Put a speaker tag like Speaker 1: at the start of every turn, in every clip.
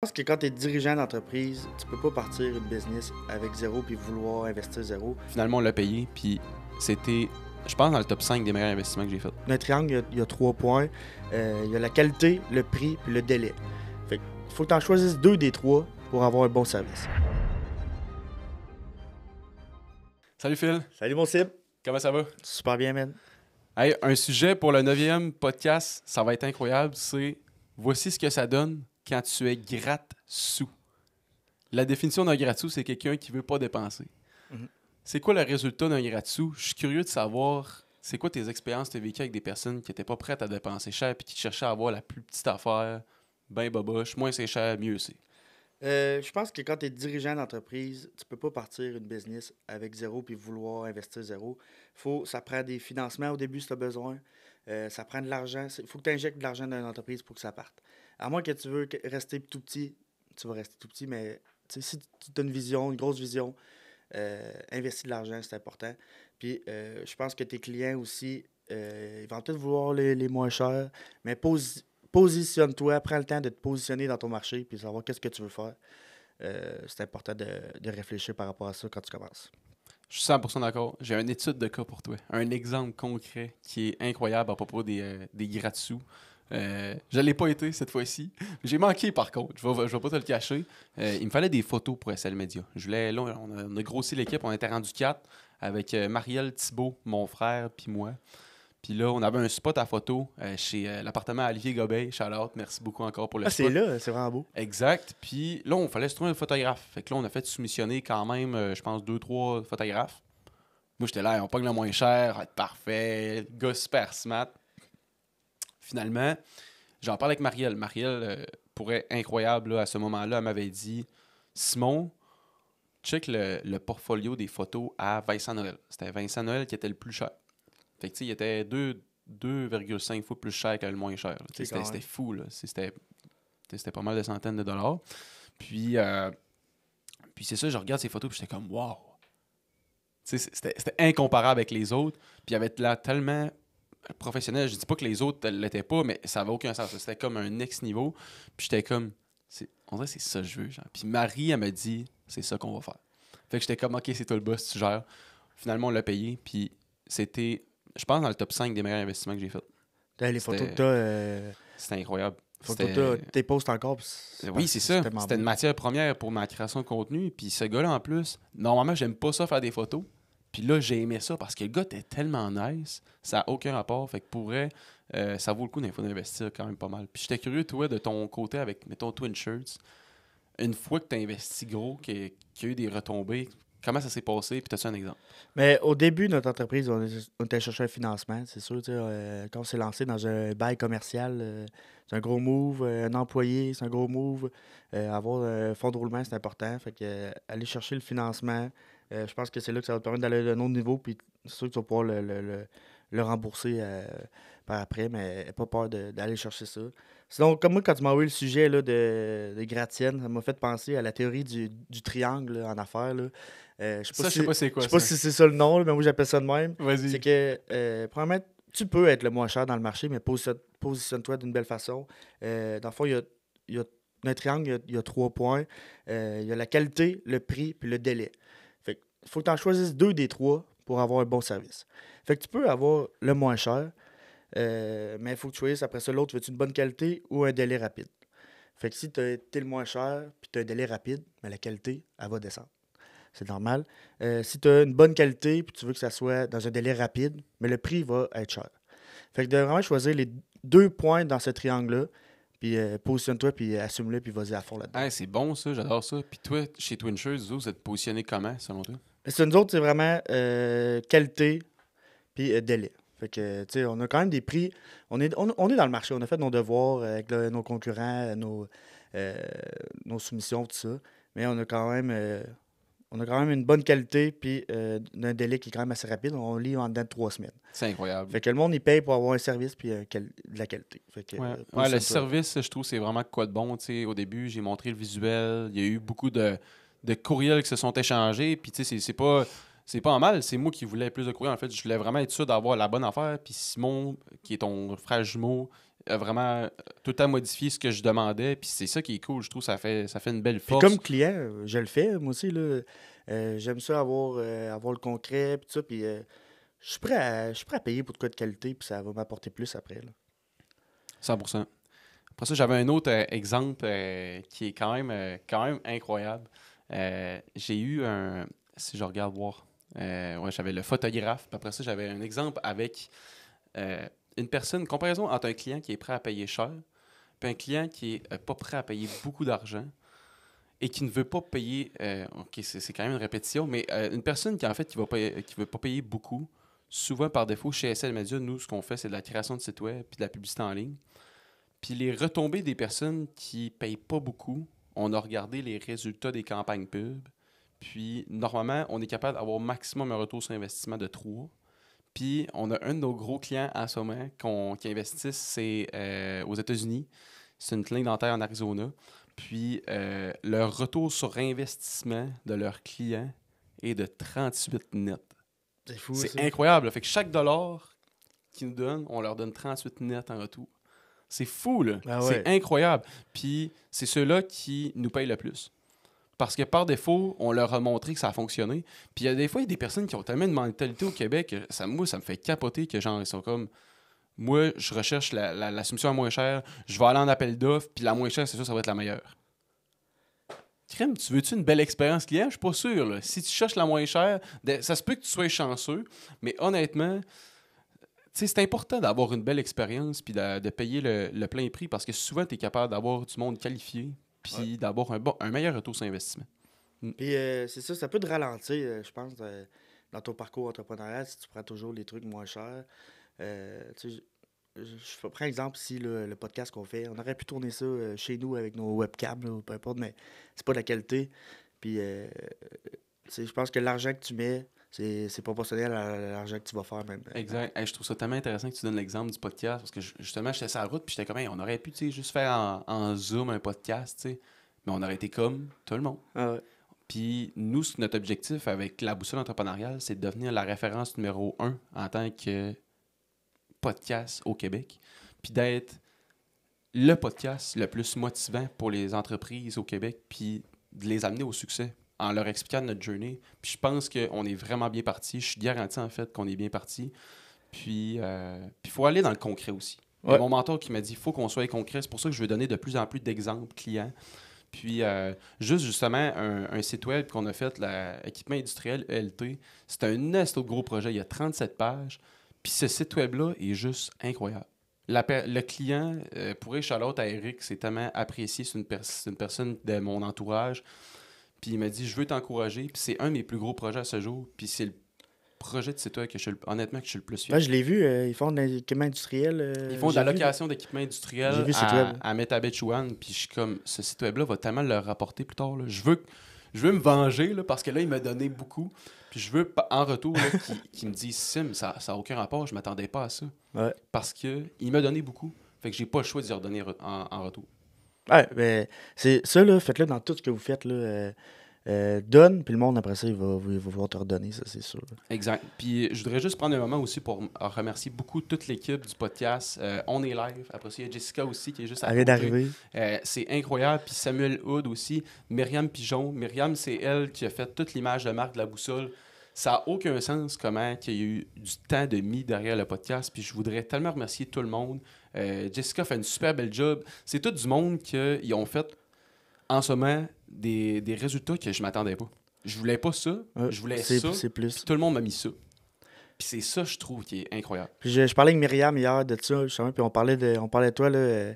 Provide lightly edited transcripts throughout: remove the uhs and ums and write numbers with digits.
Speaker 1: Je pense que quand tu es dirigeant d'entreprise, tu peux pas partir une business avec zéro puis vouloir investir zéro.
Speaker 2: Finalement, on l'a payé, puis c'était, je pense, dans le top 5 des meilleurs investissements que j'ai fait.
Speaker 1: Dans un triangle, il y a 3 points. Il y a la qualité, le prix puis le délai. Fait il faut que tu en choisisses 2 des 3 pour avoir un bon service.
Speaker 2: Salut Phil,
Speaker 1: Salut mon Cib.
Speaker 2: comment ça va?
Speaker 1: Super bien, man.
Speaker 2: Hey, un sujet pour le 9e podcast, ça va être incroyable, c'est voici ce que ça donne quand tu es gratte-sous. La définition d'un gratte-sous, c'est quelqu'un qui veut pas dépenser.
Speaker 1: Mhm.
Speaker 2: C'est quoi le résultat d'un gratte-sous? Je suis curieux de savoir, c'est quoi tes expériences que tu as vécues avec des personnes qui n'étaient pas prêtes à dépenser cher puis qui cherchaient à avoir la plus petite affaire, ben boboche, moins c'est cher, mieux c'est.
Speaker 1: Je pense que quand tu es dirigeant d'entreprise, tu peux pas partir une business avec zéro puis vouloir investir zéro. Ça prend des financements au début si tu as besoin. Ça prend de l'argent. Il faut que tu injectes de l'argent dans une entreprise pour que ça parte. À moins que tu veux rester tout petit, tu vas rester tout petit, mais si tu as une vision, une grosse vision, investir de l'argent, c'est important. Puis je pense que tes clients aussi, ils vont peut-être vouloir les moins chers, mais positionne-toi, prends le temps de te positionner dans ton marché puis savoir qu'est-ce que tu veux faire. C'est important de réfléchir par rapport à ça quand tu commences.
Speaker 2: Je suis 100% d'accord. J'ai une étude de cas pour toi. Un exemple concret qui est incroyable à propos des gratte-sous. Je ne l'ai pas été cette fois-ci. J'ai manqué par contre. Je vais pas te le cacher. Il me fallait des photos pour SL Media. Là, on a grossi l'équipe. On était rendu 4 avec Marielle Thibault, mon frère, puis moi. Puis là, on avait un spot à photo chez l'appartement à Olivier Gobeil. Shout-out. Merci beaucoup encore pour le
Speaker 1: Ah,
Speaker 2: spot.
Speaker 1: c'est là, c'est vraiment beau.
Speaker 2: Exact. Puis là, on fallait se trouver un photographe. Fait que là, on a fait soumissionner quand même, je pense, 2-3 photographes. Moi, j'étais là, on pogne le moins cher, parfait, le gars super smart. Finalement, j'en parle avec Marielle. Marielle, pour être incroyable, là, à ce moment-là, elle m'avait dit Simon, check le portfolio des photos à Vincent Noël. C'était Vincent Noël qui était le plus cher. Fait que, tu sais, il était 2,5 fois plus cher que le moins cher. C'était fou, là. C'était pas mal de centaines de dollars. Puis c'est ça, je regarde ces photos, puis j'étais comme, wow! C'était incomparable avec les autres. Puis il y avait là tellement professionnel. Je dis pas que les autres ne l'étaient pas, mais ça n'avait aucun sens. C'était comme un next niveau. Puis j'étais comme, on dirait que c'est ça que je veux. Genre. Puis Marie, elle m'a dit, c'est ça qu'on va faire. Fait que j'étais comme, OK, c'est toi le boss, tu gères. Finalement, on l'a payé. Puis c'était, je pense, dans le top 5 des meilleurs investissements que j'ai fait.
Speaker 1: Les photos que tu as.
Speaker 2: C'était incroyable.
Speaker 1: Photos que tu tes postes encore.
Speaker 2: Oui, c'est ça. C'était une matière première pour ma création de contenu. Puis ce gars-là, en plus, normalement, j'aime pas ça faire des photos. Puis là, j'ai aimé ça parce que le gars était tellement nice, ça n'a aucun rapport. Fait que pour vrai, ça vaut le coup d'investir quand même pas mal. Puis j'étais curieux, toi, de ton côté avec, mettons, Twin Shirts. Une fois que tu as investi gros, qu'il y a eu des retombées, comment ça s'est passé? Puis as-tu un exemple?
Speaker 1: Mais au début de notre entreprise, on était chercher un financement, c'est sûr. Quand on s'est lancé dans un bail commercial, c'est un gros move. Un employé, c'est un gros move. Avoir un fonds de roulement, c'est important. Fait que aller chercher le financement, je pense que c'est là que ça va te permettre d'aller à un autre niveau. Puis c'est sûr que tu vas pouvoir le rembourser par après, mais n'aie pas peur d'aller chercher ça. Sinon, comme moi, quand tu m'as envoyé le sujet là, de gratte-ciel, ça m'a fait penser à la théorie du triangle là, en affaires. Là. Je sais pas c'est quoi. Je sais pas si c'est ça le nom, là, mais moi j'appelle ça de même.
Speaker 2: Vas-y.
Speaker 1: C'est que, premièrement, tu peux être le moins cher dans le marché, mais positionne-toi d'une belle façon. Dans le fond, dans un triangle, il y a 3 points. Il y a la qualité, le prix, puis le délai. Fait que faut que tu en choisisses 2 des 3 pour avoir un bon service. Fait que tu peux avoir le moins cher, mais il faut que tu choisisses après ça l'autre, veux-tu une bonne qualité ou un délai rapide. Fait que si tu es le moins cher, puis tu as un délai rapide, mais la qualité, elle va descendre. C'est normal. Si tu as une bonne qualité puis tu veux que ça soit dans un délai rapide, mais le prix va être cher. Fait que de vraiment choisir les 2 points dans ce triangle-là, puis positionne-toi, puis assume-le, puis vas-y à fond là-dedans.
Speaker 2: Hey, c'est bon ça, j'adore ça. Puis toi, chez Twin Shirts, vous êtes positionné comment, selon toi?
Speaker 1: Nous autres, c'est vraiment qualité puis délai. Fait que, tu sais, on a quand même des prix. On est dans le marché. On a fait nos devoirs avec nos concurrents, nos soumissions, tout ça. Mais on a quand même une bonne qualité puis un délai qui est quand même assez rapide. On lit en dedans de 3 semaines.
Speaker 2: C'est incroyable.
Speaker 1: Fait que le monde, il paye pour avoir un service puis de la qualité. Fait que,
Speaker 2: le service, je trouve, c'est vraiment quoi de bon. T'sais, au début, j'ai montré le visuel. Il y a eu beaucoup de courriels qui se sont échangés. Puis, tu sais, c'est pas en mal. C'est moi qui voulais plus de courriels. En fait, je voulais vraiment être sûr d'avoir la bonne affaire. Puis Simon, qui est ton frère jumeau, a vraiment tout le temps modifié ce que je demandais. Puis c'est ça qui est cool, je trouve, ça fait une belle
Speaker 1: Puis
Speaker 2: force.
Speaker 1: comme client, je le fais, moi aussi, là. J'aime ça avoir le concret, puis tout ça, puis je suis prêt à payer pour de quoi de qualité, puis ça va m'apporter plus après, là.
Speaker 2: 100%. Après ça, j'avais un autre exemple qui est quand même incroyable. J'ai eu si je regarde voir, ouais, j'avais le photographe. Puis après ça, j'avais un exemple avec une comparaison entre un client qui est prêt à payer cher puis un client qui est pas prêt à payer beaucoup d'argent et qui ne veut pas payer. OK, c'est quand même une répétition, mais une personne qui, en fait, qui veut pas payer beaucoup, souvent par défaut, chez SL Media, nous, ce qu'on fait, c'est de la création de site web puis de la publicité en ligne. Puis les retombées des personnes qui payent pas beaucoup, on a regardé les résultats des campagnes pub. Puis normalement, on est capable d'avoir au maximum un retour sur investissement de 3. Puis on a un de nos gros clients en ce moment qui investissent, c'est aux États-Unis. C'est une clinique dentaire en Arizona. Puis leur retour sur investissement de leurs clients est de 38 net.
Speaker 1: C'est fou,
Speaker 2: C'est
Speaker 1: ça.
Speaker 2: incroyable. Là. Fait que chaque dollar qu'ils nous donnent, on leur donne 38 net en retour. C'est fou, là.
Speaker 1: Ah
Speaker 2: C'est
Speaker 1: ouais.
Speaker 2: incroyable. Puis c'est ceux-là qui nous payent le plus. Parce que par défaut, on leur a montré que ça a fonctionné. Puis il y a des fois, il y a des personnes qui ont tellement une mentalité au Québec que moi, ça me fait capoter que genre, ils sont comme... Moi, je recherche la solution la moins chère, je vais aller en appel d'offres, puis la moins chère, c'est sûr, ça va être la meilleure. Crème, tu veux-tu une belle expérience client? Je suis pas sûr, là. Si tu cherches la moins chère, ça se peut que tu sois chanceux, mais honnêtement, c'est important d'avoir une belle expérience puis de payer le plein prix parce que souvent, tu es capable d'avoir du monde qualifié puis d'avoir un meilleur retour sur investissement.
Speaker 1: Puis c'est ça, ça peut te ralentir, je pense, dans ton parcours entrepreneurial si tu prends toujours les trucs moins chers. Tu sais, je prends exemple ici, là, le podcast qu'on fait. On aurait pu tourner ça chez nous avec nos webcams, là, ou peu importe, mais c'est pas de la qualité. Puis tu sais, je pense que l'argent que tu mets, c'est proportionnel à l'argent que tu vas faire même.
Speaker 2: Exact. Hey, je trouve ça tellement intéressant que tu donnes l'exemple du podcast parce que justement, j'étais sur la route puis j'étais comme, hey, on aurait pu tu sais, juste faire en Zoom un podcast, tu sais, mais on aurait été comme tout le monde.
Speaker 1: Ah ouais.
Speaker 2: Puis nous, notre objectif avec la boussole entrepreneuriale, c'est de devenir la référence numéro 1 en tant que podcast au Québec, puis d'être le podcast le plus motivant pour les entreprises au Québec, puis de les amener au succès en leur expliquant notre journey. Puis je pense qu'on est vraiment bien parti. Je suis garanti, en fait, qu'on est bien parti. Puis il faut aller dans le concret aussi. Il y a
Speaker 1: Ouais.
Speaker 2: mon mentor qui m'a dit, il faut qu'on soit concret. C'est pour ça que je veux donner de plus en plus d'exemples clients. Puis, justement, un site web qu'on a fait, l'équipement industriel ELT, c'est un autre gros projet. Il y a 37 pages. Puis ce site web-là est juste incroyable. Le client, pour Charlotte à Eric, c'est tellement apprécié. C'est une personne de mon entourage. Puis il m'a dit, je veux t'encourager. Puis c'est un de mes plus gros projets à ce jour. Puis c'est le projet de site web honnêtement, que je suis le plus fier.
Speaker 1: Ouais, je l'ai vu, ils font de l'équipement industriel.
Speaker 2: Ils font de
Speaker 1: j'ai
Speaker 2: la
Speaker 1: vu,
Speaker 2: location d'équipements
Speaker 1: J'ai
Speaker 2: industriels
Speaker 1: vu le site web.
Speaker 2: à Metabechuan. Puis je suis comme, ce site web-là va tellement leur rapporter plus tard. Là. Je veux me venger là, parce que là, il m'a donné beaucoup. Puis je veux, en retour, là, qu'il me dise, Sim, ça n'a aucun rapport, je m'attendais pas à ça.
Speaker 1: Ouais.
Speaker 2: Parce qu'il m'a donné beaucoup. Fait que j'ai pas le choix de lui redonner en retour.
Speaker 1: Ouais, ben, c'est ça, là, faites-le dans tout ce que vous faites, là. Donne, puis le monde, après ça, il va vouloir te redonner, ça, c'est sûr.
Speaker 2: Exact. Puis je voudrais juste prendre un moment aussi pour remercier beaucoup toute l'équipe du podcast. On est live. Après ça, il y a Jessica aussi qui est juste à
Speaker 1: Elle vient
Speaker 2: côté.
Speaker 1: d'arriver.
Speaker 2: C'est incroyable. Puis Samuel Hood aussi. Myriam Pigeon. Myriam, c'est elle qui a fait toute l'image de marque de la boussole. Ça n'a aucun sens comment il y a eu du temps de mis derrière le podcast. Puis je voudrais tellement remercier tout le monde. Jessica fait une super belle job. C'est tout du monde qui ont fait en ce moment des résultats que je m'attendais pas. Je voulais pas ça.
Speaker 1: Ouais,
Speaker 2: Je voulais
Speaker 1: c'est
Speaker 2: ça.
Speaker 1: c'est plus.
Speaker 2: Puis tout le monde m'a mis ça. Puis c'est ça, je trouve, qui est incroyable.
Speaker 1: Puis je parlais avec Myriam hier de ça, justement, puis on parlait de toi, là,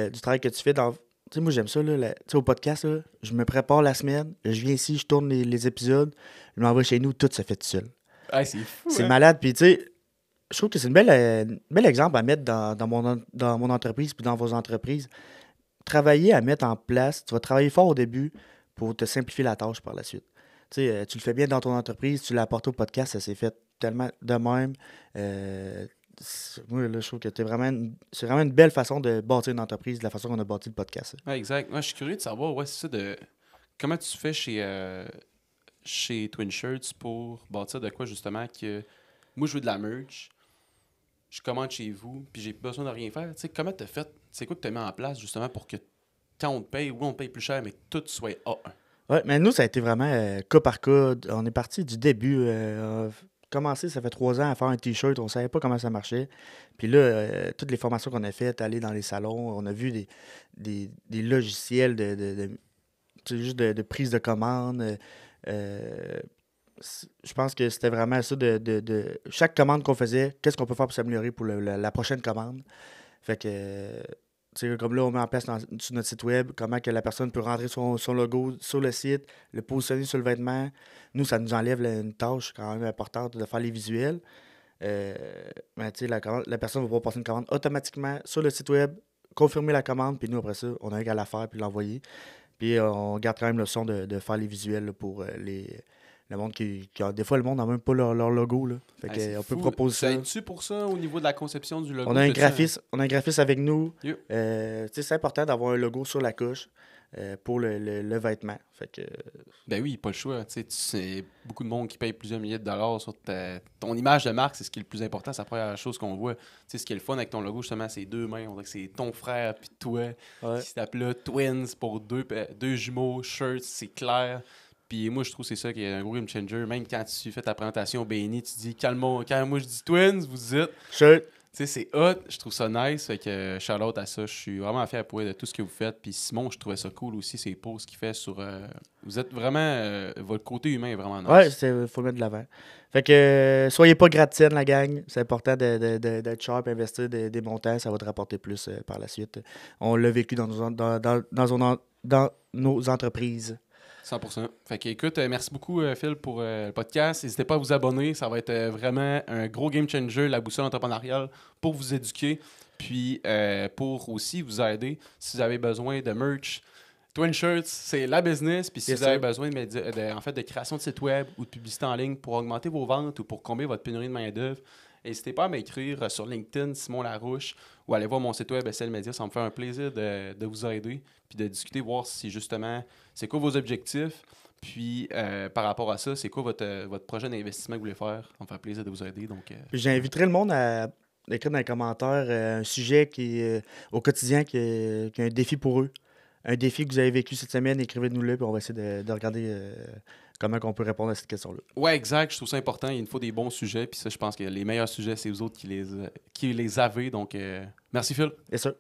Speaker 1: du travail que tu fais dans. Tu sais, moi, j'aime ça, là, tu sais, au podcast, là, je me prépare la semaine, je viens ici, je tourne les épisodes, je m'envoie chez nous, tout se fait tout seul.
Speaker 2: Ah, c'est fou.
Speaker 1: C'est
Speaker 2: hein?
Speaker 1: malade, puis tu sais, je trouve que c'est une bel exemple à mettre dans mon entreprise, puis dans vos entreprises. Travailler à mettre en place, tu vas travailler fort au début pour te simplifier la tâche par la suite. Tu sais, tu le fais bien dans ton entreprise, tu l'as apporté au podcast, ça s'est fait tellement de même. Moi, là, je trouve que c'est vraiment une belle façon de bâtir une entreprise, de la façon qu'on a bâti le podcast.
Speaker 2: Ouais, exact. Moi, je suis curieux de savoir, ouais, c'est ça, comment tu fais chez Twin Shirts pour bâtir de quoi, justement, que moi, je veux de la merch, je commande chez vous, puis j'ai besoin de rien faire. Tu sais, comment t'as fait, c'est quoi que t'as mis en place justement pour que quand on te paye, oui, on te paye plus cher, mais que tout soit A1?
Speaker 1: Ouais, mais nous, ça a été vraiment cas par cas. On est parti du début. On a commencé, ça fait 3 ans, à faire un T-shirt. On savait pas comment ça marchait. Puis là, toutes les formations qu'on a faites, aller dans les salons, on a vu des logiciels tu sais, juste de prise de commande. Euh, je pense que c'était vraiment ça chaque commande qu'on faisait, qu'est-ce qu'on peut faire pour s'améliorer pour la prochaine commande. Fait que, tu sais, comme là, on met en place sur notre site web comment que la personne peut rentrer son logo sur le site, le positionner sur le vêtement. Nous, ça nous enlève une tâche quand même importante de faire les visuels. Euh, mais tu sais, la personne va pouvoir passer une commande automatiquement sur le site web, confirmer la commande, puis nous, après ça, on a qu'à la faire puis l'envoyer. Puis on garde quand même le son de faire les visuels là, pour le monde des fois, le monde n'a même pas leur logo. Là. Fait
Speaker 2: C'est
Speaker 1: qu'on peut
Speaker 2: fou.
Speaker 1: proposer
Speaker 2: Ça
Speaker 1: ça.
Speaker 2: aide-tu pour ça au niveau de la conception du logo?
Speaker 1: On a un
Speaker 2: T'as-tu
Speaker 1: graphiste avec nous.
Speaker 2: Yo.
Speaker 1: Tu sais, c'est important d'avoir un logo sur la couche pour le vêtement. Fait que,
Speaker 2: Ben oui, pas le choix. Tu sais, c'est beaucoup de monde qui paye plusieurs milliers de dollars sur ton image de marque, c'est ce qui est le plus important. C'est la première chose qu'on voit. Tu sais, ce qui est le fun avec ton logo, justement, c'est 2 mains. On dirait que c'est ton frère puis toi.
Speaker 1: ouais.
Speaker 2: Qui s'appelle Twins pour deux jumeaux, shirts, c'est clair. Puis moi, je trouve que c'est ça qui est un gros game changer. Même quand tu fais ta présentation au BNI, tu dis quand moi je dis Twins, vous dites.
Speaker 1: Shirt.
Speaker 2: Tu sais, c'est hot, je trouve ça nice. Fait que shout-out à ça. Je suis vraiment fier pour de tout ce que vous faites. Puis Simon, je trouvais ça cool aussi, ces posts qu'il fait sur. Vous êtes vraiment. Votre côté humain est vraiment nice.
Speaker 1: Ouais, faut le mettre de l'avant. Fait que soyez pas gratte-ciel, la gang. C'est important d'être sharp, investir des montants. Ça va te rapporter plus par la suite. On l'a vécu dans nos entreprises.
Speaker 2: 100%. Fait que, écoute, merci beaucoup, Phil, pour le podcast. N'hésitez pas à vous abonner. Ça va être vraiment un gros game changer, la boussole entrepreneuriale, pour vous éduquer. Puis, pour aussi vous aider si vous avez besoin de merch. Twin Shirts, c'est la business. Puis, si
Speaker 1: Yes,
Speaker 2: vous avez
Speaker 1: sir.
Speaker 2: besoin en fait, de création de site web ou de publicité en ligne pour augmenter vos ventes ou pour combler votre pénurie de main-d'œuvre, n'hésitez pas à m'écrire sur LinkedIn, Simon Larouche, ou aller voir mon site web SL Media. Ça me fait un plaisir de vous aider puis de discuter, voir si justement, c'est quoi vos objectifs. Puis, par rapport à ça, c'est quoi votre projet d'investissement que vous voulez faire? Ça me fait plaisir de vous aider. Donc,
Speaker 1: Puis j'inviterai le monde à écrire dans les commentaires un sujet qui est au quotidien qui est un défi pour eux. Un défi que vous avez vécu cette semaine, écrivez-nous-le, puis on va essayer de regarder comment on peut répondre à cette question-là.
Speaker 2: ouais, exact. Je trouve ça important. Il nous faut des bons sujets. Puis ça, je pense que les meilleurs sujets, c'est vous autres qui les avez. Donc, merci Phil.
Speaker 1: Yes, sir.